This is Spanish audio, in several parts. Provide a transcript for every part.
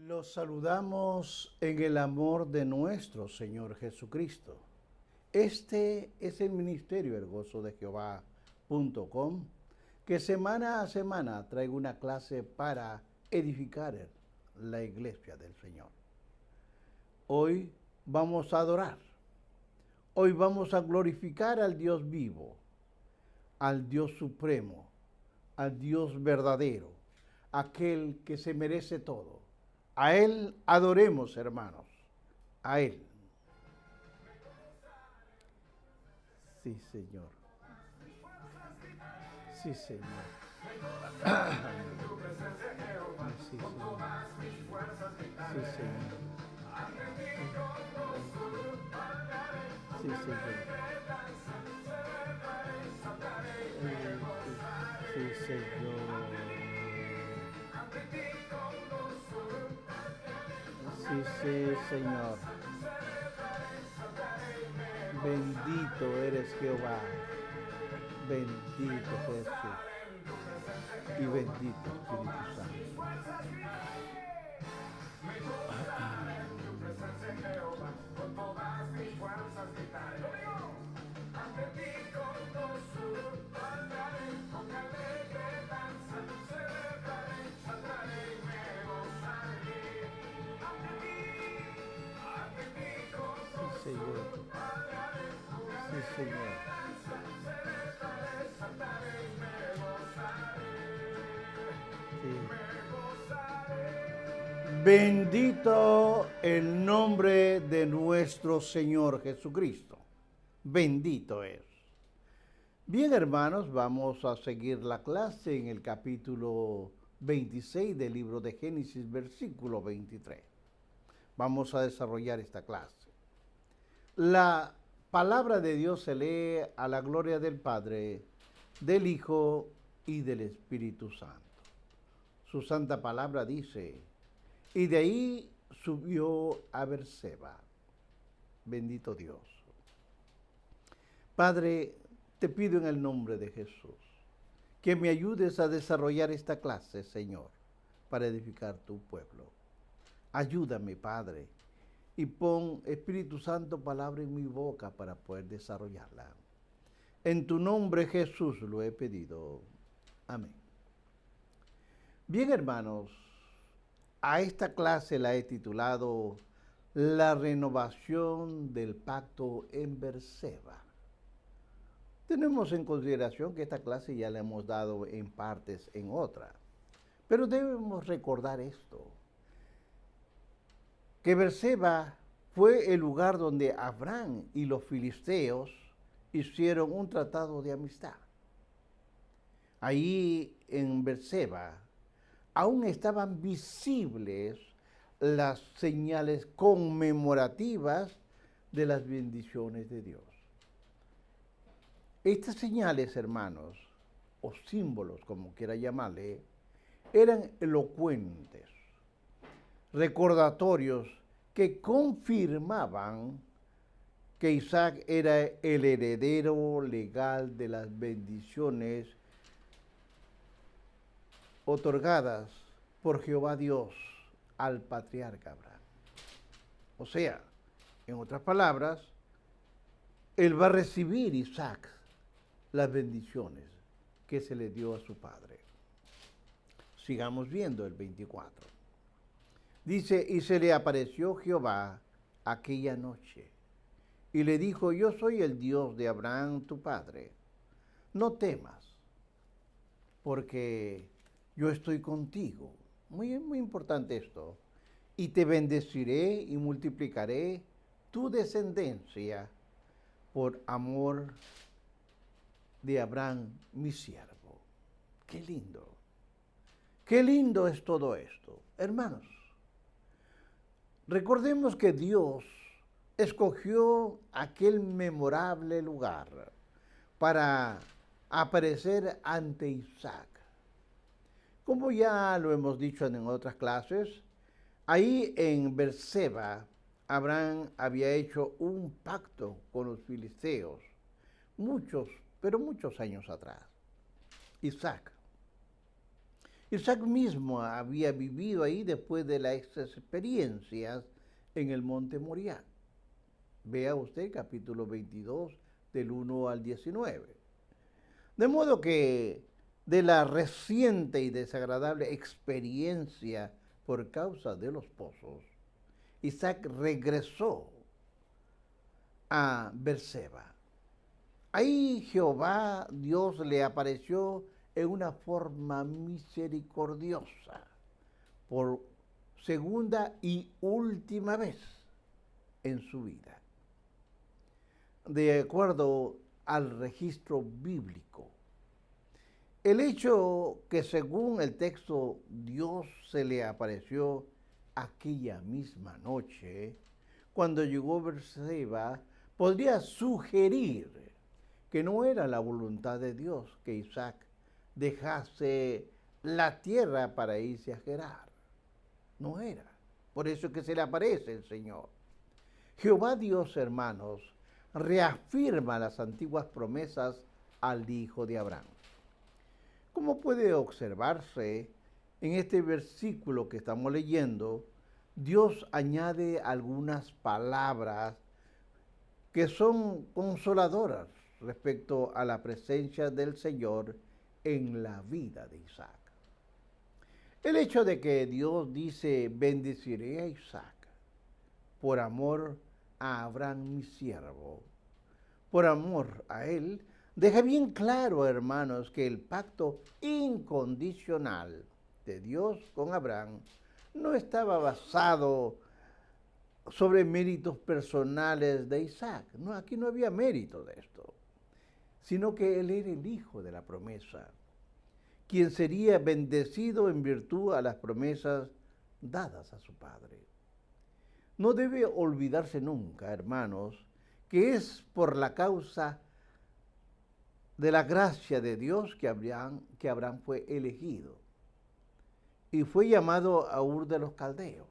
Los saludamos en el amor de nuestro Señor Jesucristo. Este es el ministerio elgozodejehová.com, que semana a semana trae una clase para edificar la iglesia del Señor. Hoy vamos a adorar. Hoy vamos a glorificar al Dios vivo, al Dios supremo, al Dios verdadero, aquel que se merece todo. A Él adoremos, hermanos, a Él. Sí, Señor. Sí, Señor. Sí, Señor. Sí, Señor. Sí, Señor. Sí, Señor. Sí, sí, Señor. Bendito eres Jehová. Bendito Jesús. Y bendito Espíritu Santo. Sí, Señor. Sí, Señor. Sí. Bendito el nombre de nuestro Señor Jesucristo. Bendito es. Bien, hermanos, vamos a seguir la clase en el capítulo 26 del libro de Génesis, versículo 23. Vamos a desarrollar esta clase. La palabra de Dios se lee a la gloria del Padre, del Hijo y del Espíritu Santo. Su santa palabra dice: y de ahí subió a Berseba. Bendito Dios. Padre, te pido en el nombre de Jesús que me ayudes a desarrollar esta clase, Señor, para edificar tu pueblo. Ayúdame, Padre, y pon, Espíritu Santo, palabra en mi boca para poder desarrollarla. En tu nombre, Jesús, lo he pedido. Amén. Bien, hermanos, a esta clase la he titulado La renovación del pacto en Berseba. Tenemos en consideración que esta clase ya la hemos dado en partes en otra, pero debemos recordar esto, que Berseba fue el lugar donde Abraham y los filisteos hicieron un tratado de amistad. Ahí en Berseba aún estaban visibles las señales conmemorativas de las bendiciones de Dios. Estas señales, hermanos, o símbolos, como quiera llamarle, eran elocuentes, recordatorios que confirmaban que Isaac era el heredero legal de las bendiciones otorgadas por Jehová Dios al patriarca Abraham. O sea, en otras palabras, él va a recibir, Isaac, las bendiciones que se le dio a su padre. Sigamos viendo el 24. Dice: y se le apareció Jehová aquella noche, y le dijo: yo soy el Dios de Abraham tu padre. No temas, porque yo estoy contigo. Muy, muy importante esto. Y te bendeciré y multiplicaré tu descendencia por amor de Abraham, mi siervo. Qué lindo. Qué lindo es todo esto. Hermanos, recordemos que Dios escogió aquel memorable lugar para aparecer ante Isaac. Como ya lo hemos dicho en otras clases, ahí en Berseba, Abraham había hecho un pacto con los filisteos, muchos, pero muchos años atrás. Isaac. Isaac mismo había vivido ahí después de las experiencias en el monte Moriah. Vea usted capítulo 22 del 1 al 19. De modo que de la reciente y desagradable experiencia por causa de los pozos, Isaac regresó a Berseba. Ahí Jehová Dios le apareció en una forma misericordiosa por segunda y última vez en su vida. De acuerdo al registro bíblico, el hecho que según el texto Dios se le apareció aquella misma noche, cuando llegó a Berseba, podría sugerir que no era la voluntad de Dios que Isaac dejase la tierra para irse a Gerar. No era. Por eso es que se le aparece el Señor. Jehová Dios, hermanos, reafirma las antiguas promesas al hijo de Abraham. Como puede observarse en este versículo que estamos leyendo, Dios añade algunas palabras que son consoladoras respecto a la presencia del Señor en la vida de Isaac. El hecho de que Dios dice, bendeciré a Isaac por amor a Abraham mi siervo, por amor a él, deja bien claro, hermanos, que el pacto incondicional de Dios con Abraham no estaba basado sobre méritos personales de Isaac. No, aquí no había mérito de esto, sino que él era el hijo de la promesa, quien sería bendecido en virtud a las promesas dadas a su padre. No debe olvidarse nunca, hermanos, que es por la causa de la gracia de Dios que Abraham fue elegido y fue llamado a Ur de los Caldeos.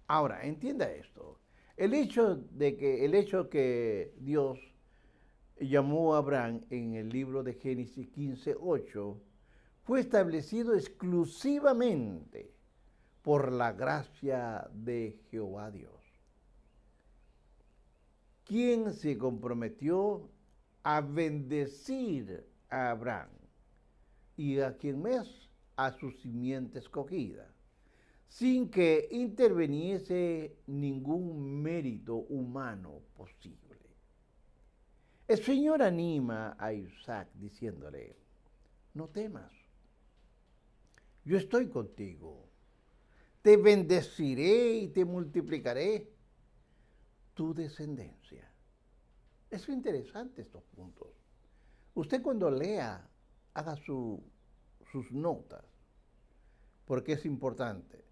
Ahora, entienda esto. El hecho que Dios llamó a Abraham en el libro de Génesis 15:8 fue establecido exclusivamente por la gracia de Jehová Dios, quien se comprometió a bendecir a Abraham y a quien más, a su simiente escogida, sin que interviniese ningún mérito humano posible. El Señor anima a Isaac diciéndole, no temas, yo estoy contigo, te bendeciré y te multiplicaré tu descendencia. Es interesante estos puntos. Usted cuando lea, haga sus notas, porque es importante.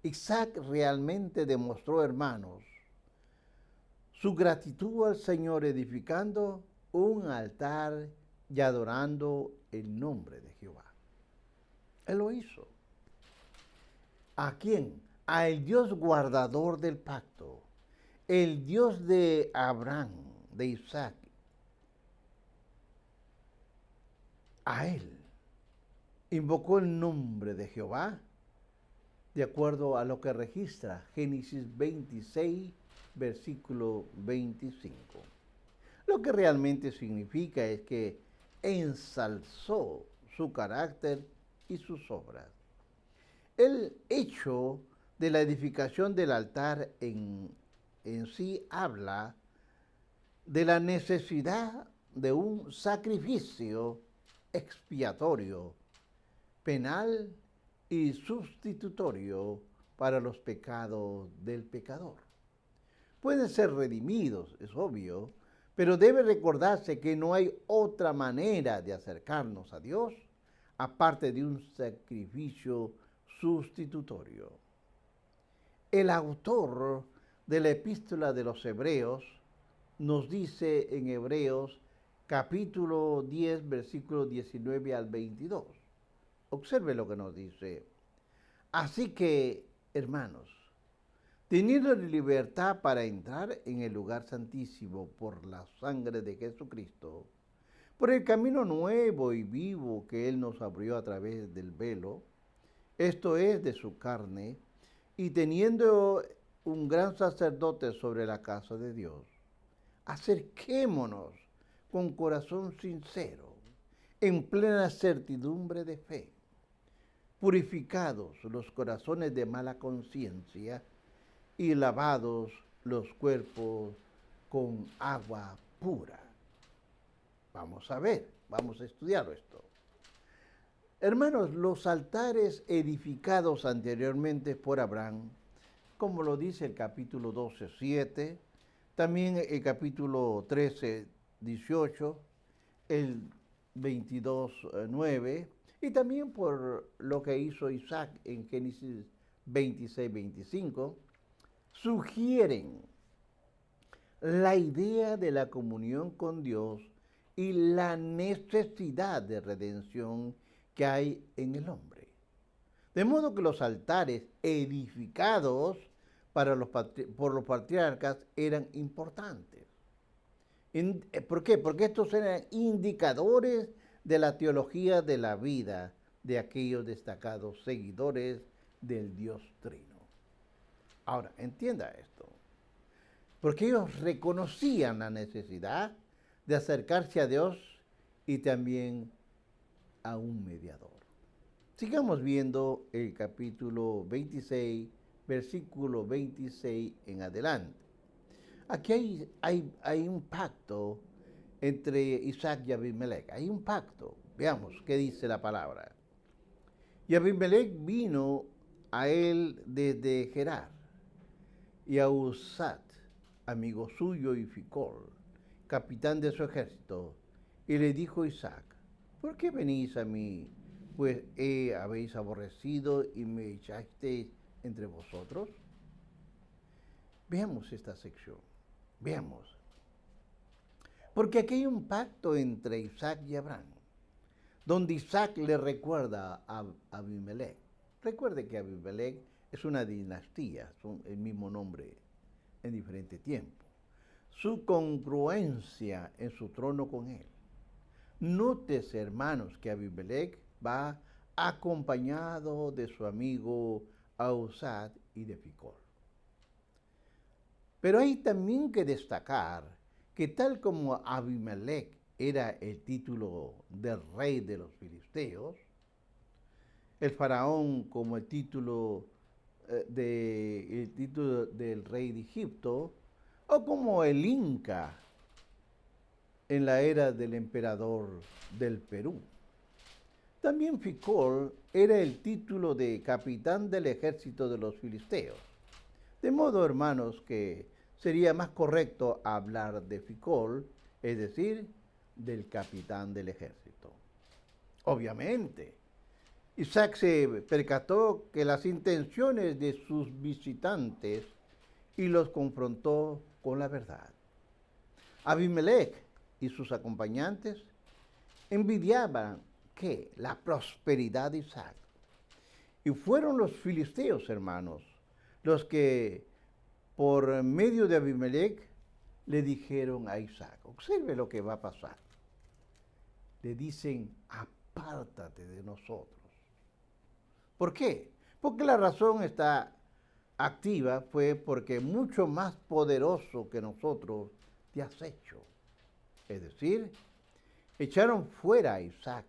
Isaac realmente demostró, hermanos, su gratitud al Señor edificando un altar y adorando el nombre de Jehová. Él lo hizo. ¿A quién? Al Dios guardador del pacto, el Dios de Abraham, de Isaac. A él invocó el nombre de Jehová de acuerdo a lo que registra Génesis 26, versículo 25. Lo que realmente significa es que ensalzó su carácter y sus obras. El hecho de la edificación del altar en sí habla de la necesidad de un sacrificio expiatorio, penal y sustitutorio para los pecados del pecador. Pueden ser redimidos, es obvio, pero debe recordarse que no hay otra manera de acercarnos a Dios aparte de un sacrificio sustitutorio. El autor de la epístola de los Hebreos nos dice en Hebreos capítulo 10, versículos 19 al 22. Observe lo que nos dice. Así que, hermanos, teniendo libertad para entrar en el lugar santísimo por la sangre de Jesucristo, por el camino nuevo y vivo que Él nos abrió a través del velo, esto es de su carne, y teniendo un gran sacerdote sobre la casa de Dios, acerquémonos con corazón sincero, en plena certidumbre de fe, purificados los corazones de mala conciencia y lavados los cuerpos con agua pura. Vamos a ver, vamos a estudiar esto. Hermanos, los altares edificados anteriormente por Abraham, como lo dice el capítulo 12:7, también el capítulo 13:18, el 22:9, y también por lo que hizo Isaac en Génesis 26:25, sugieren la idea de la comunión con Dios y la necesidad de redención que hay en el hombre. De modo que los altares edificados por los patriarcas eran importantes. ¿Por qué? Porque estos eran indicadores de la teología de la vida de aquellos destacados seguidores del Dios Trino. Ahora, entienda esto. Porque ellos reconocían la necesidad de acercarse a Dios y también a un mediador. Sigamos viendo el capítulo 26, versículo 26 en adelante. Aquí hay un pacto entre Isaac y Abimelech. Hay un pacto. Veamos qué dice la palabra. Y Abimelech vino a él desde Gerar, y a Usat, amigo suyo, y Ficol, capitán de su ejército, y le dijo Isaac: ¿por qué venís a mí? Pues habéis aborrecido y me echasteis entre vosotros. Veamos esta sección, veamos. Porque aquí hay un pacto entre Isaac y Abraham, donde Isaac le recuerda a Abimelech. Recuerde que Abimelech es una dinastía, son el mismo nombre en diferente tiempo. Su congruencia en su trono con él. Nótese, hermanos, que Abimelech va acompañado de su amigo Ahuzat y de Ficol. Pero hay también que destacar que tal como Abimelech era el título del rey de los filisteos, el faraón como el título del rey de Egipto, o como el Inca en la era del emperador del Perú. También Ficol era el título de capitán del ejército de los filisteos. De modo, hermanos, que sería más correcto hablar de Ficol, es decir, del capitán del ejército. Obviamente, Isaac se percató que las intenciones de sus visitantes y los confrontó con la verdad. Abimelech y sus acompañantes envidiaban ¿qué? La prosperidad de Isaac. Y fueron los filisteos, hermanos, los que por medio de Abimelech le dijeron a Isaac: observe lo que va a pasar. Le dicen: apártate de nosotros. ¿Por qué? Porque la razón está activa, fue porque mucho más poderoso que nosotros te has hecho. Es decir, echaron fuera a Isaac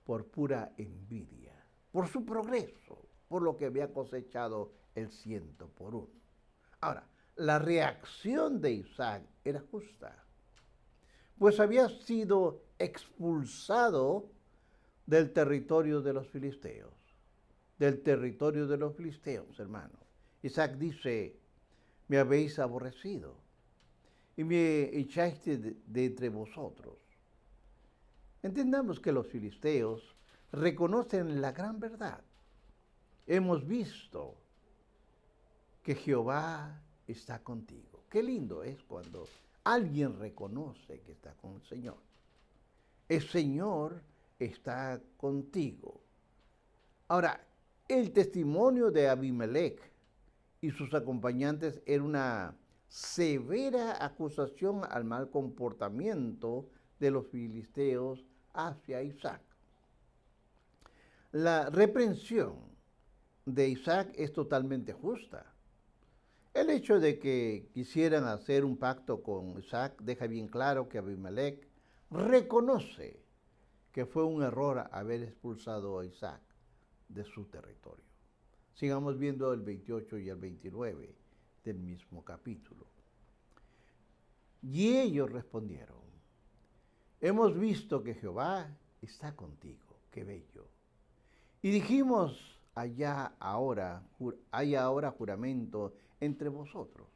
por pura envidia, por su progreso, por lo que había cosechado el 100 por 1. Ahora, la reacción de Isaac era justa, pues había sido expulsado del territorio de los filisteos. Del territorio de los filisteos, hermanos. Isaac dice: me habéis aborrecido y me echaste de entre vosotros. Entendamos que los filisteos reconocen la gran verdad. Hemos visto que Jehová está contigo. Qué lindo es cuando alguien reconoce que está con el Señor. El Señor está contigo. Ahora, el testimonio de Abimelech y sus acompañantes era una severa acusación al mal comportamiento de los filisteos hacia Isaac. La reprensión de Isaac es totalmente justa. El hecho de que quisieran hacer un pacto con Isaac deja bien claro que Abimelech reconoce que fue un error haber expulsado a Isaac de su territorio. Sigamos viendo el 28 y el 29 del mismo capítulo. Y ellos respondieron: hemos visto que Jehová está contigo, qué bello. Y dijimos, hay ahora juramento entre vosotros,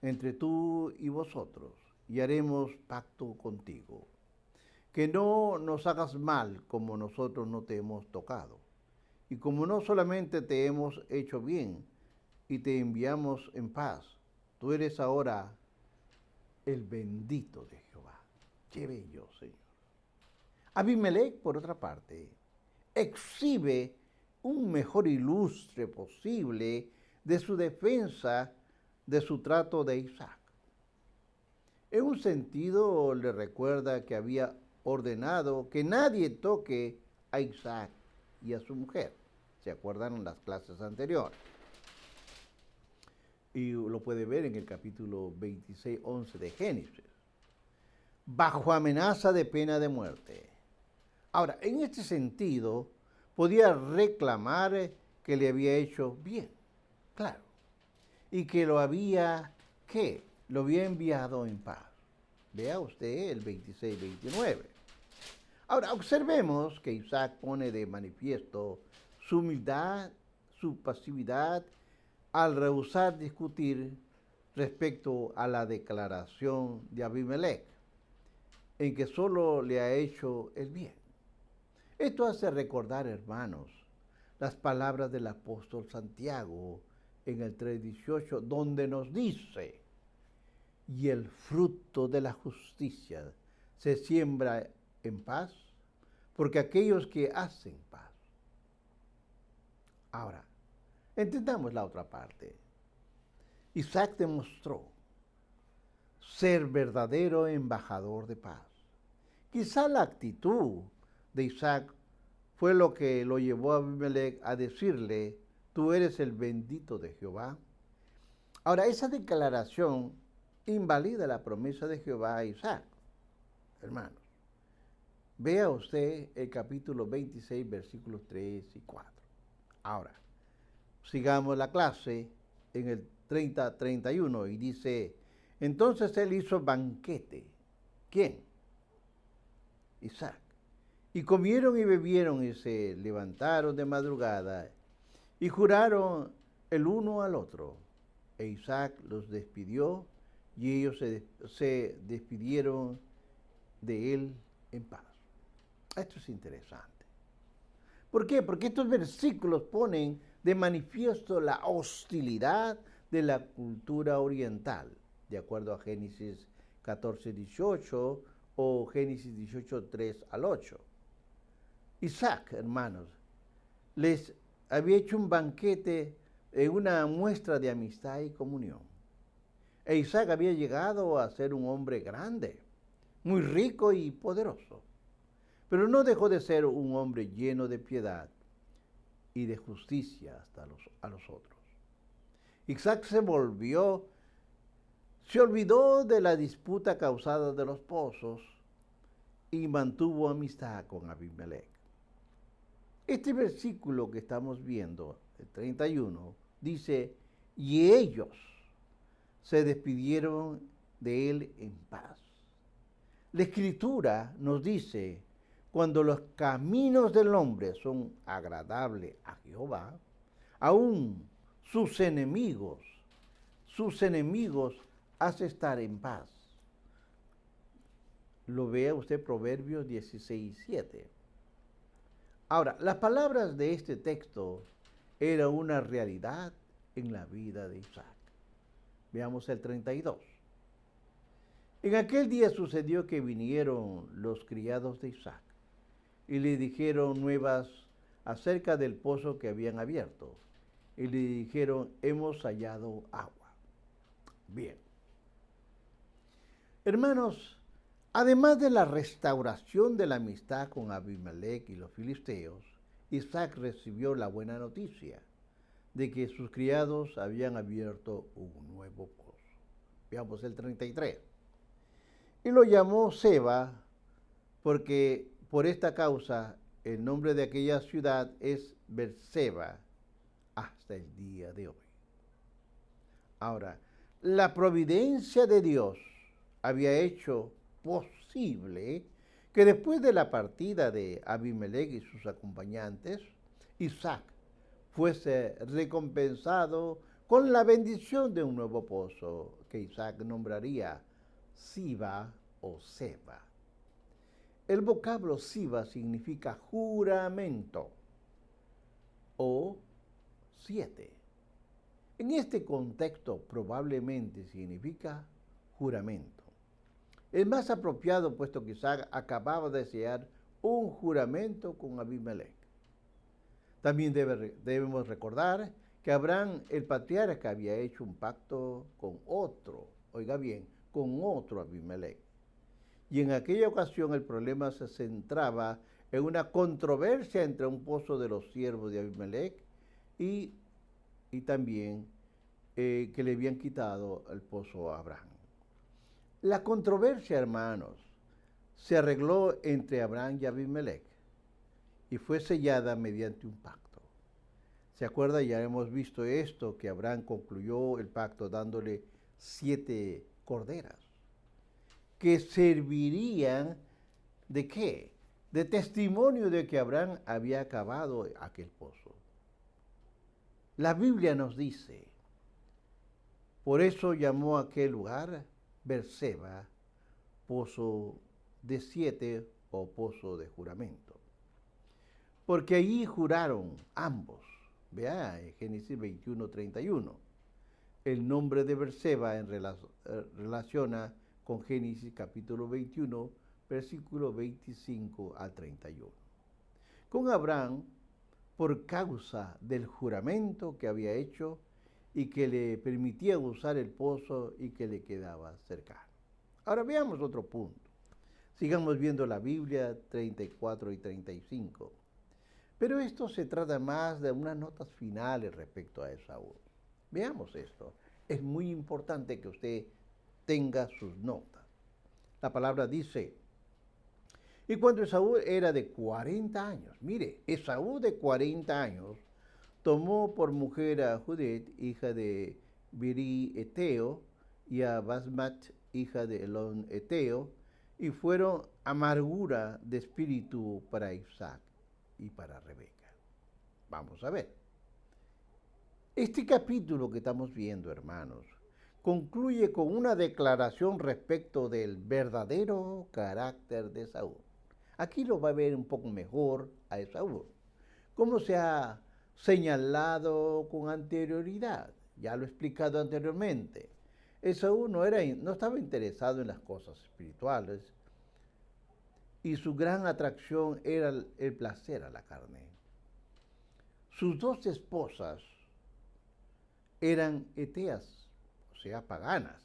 entre tú y vosotros, y haremos pacto contigo, que no nos hagas mal como nosotros no te hemos tocado, y como no solamente te hemos hecho bien y te enviamos en paz, tú eres ahora el bendito de Jehová. Qué bello, Señor. Abimelech, por otra parte, exhibe un mejor ilustre posible de su defensa de su trato de Isaac. En un sentido, le recuerda que había ordenado que nadie toque a Isaac y a su mujer. ¿Se acuerdan en las clases anteriores? Y lo puede ver en el capítulo 26, 11 de Génesis. Bajo amenaza de pena de muerte. Ahora, en este sentido, podía reclamar que le había hecho bien, claro, y que lo había enviado en paz. Vea usted el 26-29. Ahora, observemos que Isaac pone de manifiesto su humildad, su pasividad, al rehusar discutir respecto a la declaración de Abimelech, en que solo le ha hecho el bien. Esto hace recordar, hermanos, las palabras del apóstol Santiago en el 3:18, donde nos dice: y el fruto de la justicia se siembra en paz, porque aquellos que hacen paz. Ahora, entendamos la otra parte. Isaac demostró ser verdadero embajador de paz. Quizá la actitud de Isaac fue lo que lo llevó a Abimelech a decirle: tú eres el bendito de Jehová. Ahora, esa declaración invalida la promesa de Jehová a Isaac. Hermanos, vea usted el capítulo 26, versículos 3 y 4. Ahora, sigamos la clase en el 30-31 y dice: entonces él hizo banquete. ¿Quién? Isaac. Y comieron y bebieron y se levantaron de madrugada y juraron el uno al otro. E Isaac los despidió y ellos se despidieron de él en paz. Esto es interesante. ¿Por qué? Porque estos versículos ponen de manifiesto la hostilidad de la cultura oriental, de acuerdo a Génesis 14:18 o Génesis 18:3-8. Isaac, hermanos, les había hecho un banquete en una muestra de amistad y comunión. E Isaac había llegado a ser un hombre grande, muy rico y poderoso, pero no dejó de ser un hombre lleno de piedad y de justicia hasta a los otros. Isaac se olvidó de la disputa causada de los pozos y mantuvo amistad con Abimelech. Este versículo que estamos viendo, el 31, dice: y ellos se despidieron de él en paz. La Escritura nos dice: cuando los caminos del hombre son agradables a Jehová, aún sus enemigos hace estar en paz. Lo vea usted Proverbios 16:7. Ahora, las palabras de este texto eran una realidad en la vida de Isaac. Veamos el 32. En aquel día sucedió que vinieron los criados de Isaac y le dijeron nuevas acerca del pozo que habían abierto. Y le dijeron: hemos hallado agua. Bien. Hermanos, además de la restauración de la amistad con Abimelech y los filisteos, Isaac recibió la buena noticia de que sus criados habían abierto un nuevo pozo. Veamos el 33. Y lo llamó Seba, porque por esta causa el nombre de aquella ciudad es Berseba hasta el día de hoy. Ahora, la providencia de Dios había hecho posible que después de la partida de Abimelech y sus acompañantes, Isaac fuese recompensado con la bendición de un nuevo pozo que Isaac nombraría Siba o Seba. El vocablo Siba significa juramento o 7. En este contexto probablemente significa juramento. Es más apropiado puesto que Isaac acababa de sellar un juramento con Abimelech. También debemos recordar que Abraham, el patriarca, había hecho un pacto con otro, oiga bien, con otro Abimelech. Y en aquella ocasión el problema se centraba en una controversia entre un pozo de los siervos de Abimelech y también que le habían quitado el pozo a Abraham. La controversia, hermanos, se arregló entre Abraham y Abimelech y fue sellada mediante un pacto. ¿Se acuerda? Ya hemos visto esto, que Abraham concluyó el pacto dándole 7 corderas, que servirían ¿de qué? De testimonio de que Abraham había acabado aquel pozo. La Biblia nos dice, por eso llamó a aquel lugar Berseba, pozo de 7 o pozo de juramento. Porque allí juraron ambos. Vea, en Génesis 21:31. El nombre de Berseba relaciona con Génesis capítulo 21, versículo 25 al 31. Con Abraham, por causa del juramento que había hecho y que le permitía usar el pozo y que le quedaba cercano. Ahora veamos otro punto. Sigamos viendo la Biblia 34 y 35. Pero esto se trata más de unas notas finales respecto a Esaú. Veamos esto. Es muy importante que usted tenga sus notas. La palabra dice, y cuando Esaú era de 40 años, mire, Esaú de 40 años, tomó por mujer a Judith, hija de Biri Eteo, y a Basmat, hija de Elón Eteo, y fueron amargura de espíritu para Isaac y para Rebeca. Vamos a ver. Este capítulo que estamos viendo, hermanos, concluye con una declaración respecto del verdadero carácter de Esaú. Aquí lo va a ver un poco mejor a Esaú. ¿Cómo se ha señalado con anterioridad? Ya lo he explicado anteriormente. Esaú no estaba interesado en las cosas espirituales y su gran atracción era el placer a la carne. Sus 2 esposas eran eteas, o sea, paganas,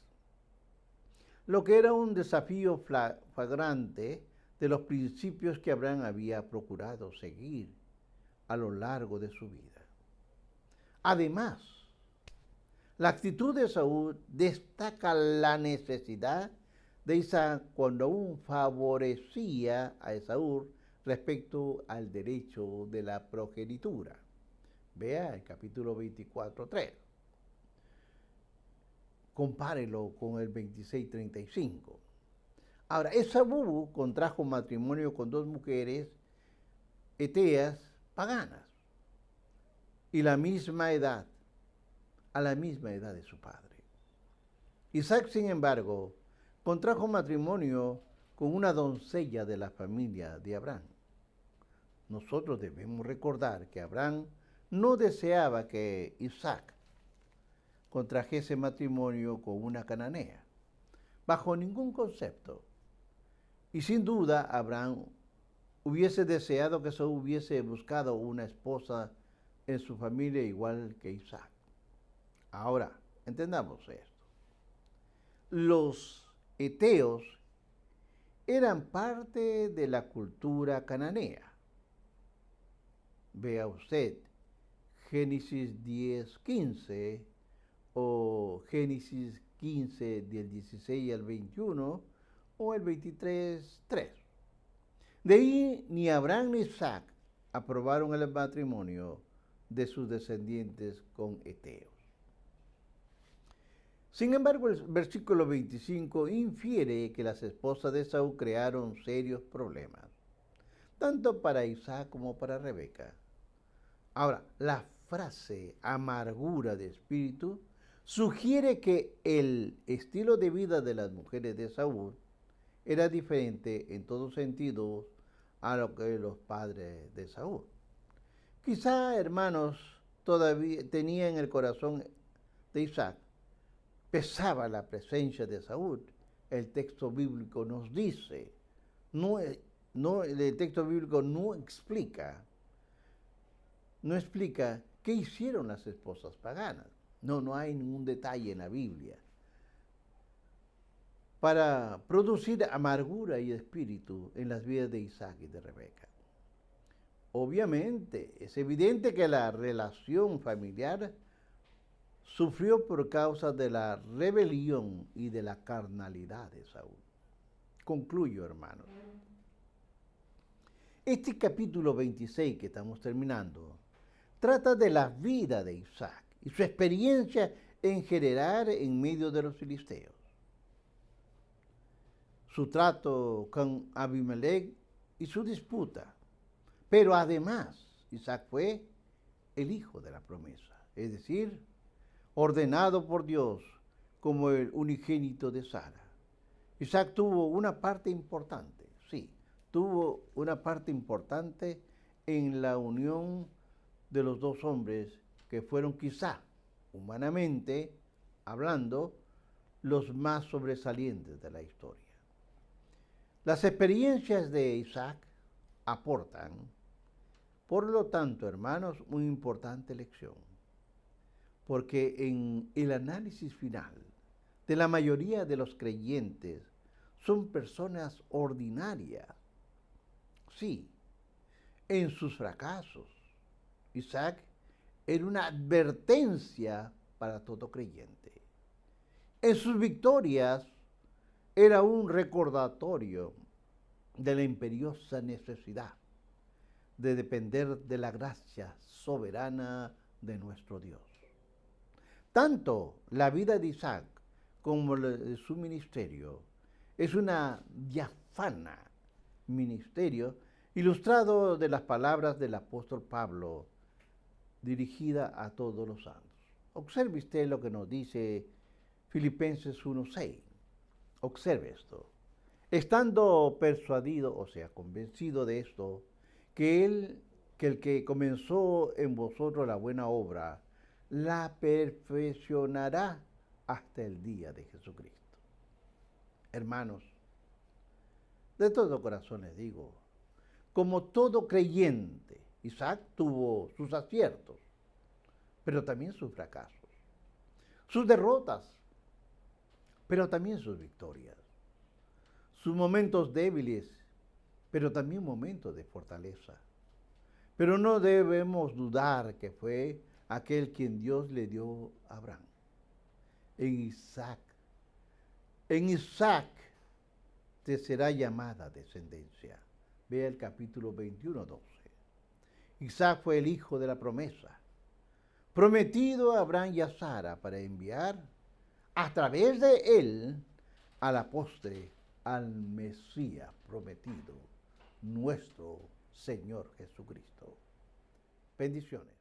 lo que era un desafío flagrante de los principios que Abraham había procurado seguir a lo largo de su vida. Además, la actitud de Saúl destaca la necesidad de Isaac cuando aún favorecía a Esaú respecto al derecho de la progenitura. Vea el capítulo 24:3. Compárelo con el 26:35. Ahora, Esaú contrajo matrimonio con 2 mujeres eteas paganas y a la misma edad de su padre. Isaac, sin embargo, contrajo matrimonio con una doncella de la familia de Abraham. Nosotros debemos recordar que Abraham no deseaba que Isaac contrajese matrimonio con una cananea, bajo ningún concepto. Y sin duda, Abraham hubiese deseado que Saúl hubiese buscado una esposa en su familia igual que Isaac. Ahora, entendamos esto. Los eteos eran parte de la cultura cananea. Vea usted Génesis 10:15 o Génesis 15 del 16 al 21 o el 23:3. De ahí ni Abraham ni Isaac aprobaron el matrimonio de sus descendientes con heteos. Sin embargo, el versículo 25 infiere que las esposas de Esaú crearon serios problemas, tanto para Isaac como para Rebeca. Ahora, la frase amargura de espíritu sugiere que el estilo de vida de las mujeres de Esaú era diferente en todos sentidos a lo que los padres de Esaú. Quizá, hermanos, todavía tenía en el corazón de Isaac, pesaba la presencia de Esaú. El texto bíblico nos dice, el texto bíblico no explica qué hicieron las esposas paganas. No hay ningún detalle en la Biblia para producir amargura y espíritu en las vidas de Isaac y de Rebeca. Obviamente, es evidente que la relación familiar sufrió por causa de la rebelión y de la carnalidad de Saúl. Concluyo, hermanos. Este capítulo 26 que estamos terminando trata de la vida de Isaac y su experiencia en general en medio de los filisteos. Su trato con Abimelech y su disputa. Pero además, Isaac fue el hijo de la promesa, es decir, ordenado por Dios como el unigénito de Sara. Isaac tuvo una parte importante, sí, tuvo una parte importante en la unión de los dos hombres que fueron quizá, humanamente hablando, los más sobresalientes de la historia. Las experiencias de Isaac aportan, por lo tanto, hermanos, una importante lección, porque en el análisis final de la mayoría de los creyentes son personas ordinarias, sí, en sus fracasos. Isaac era una advertencia para todo creyente. En sus victorias era un recordatorio de la imperiosa necesidad de depender de la gracia soberana de nuestro Dios. Tanto la vida de Isaac como de su ministerio es una diáfana ministerio ilustrado de las palabras del apóstol Pablo dirigida a todos los santos. Observe usted lo que nos dice Filipenses 1:6. Observe esto. Estando persuadido, o sea, convencido de esto, que el que comenzó en vosotros la buena obra, la perfeccionará hasta el día de Jesucristo. Hermanos, de todo corazón les digo, como todo creyente, Isaac tuvo sus aciertos, pero también sus fracasos, sus derrotas, pero también sus victorias, sus momentos débiles, pero también momentos de fortaleza. Pero no debemos dudar que fue aquel quien Dios le dio a Abraham. En Isaac te será llamada descendencia. Vea el capítulo 21:12. Isaac fue el hijo de la promesa, prometido a Abraham y a Sara para enviar a través de él a la postre al Mesías prometido, nuestro Señor Jesucristo. Bendiciones.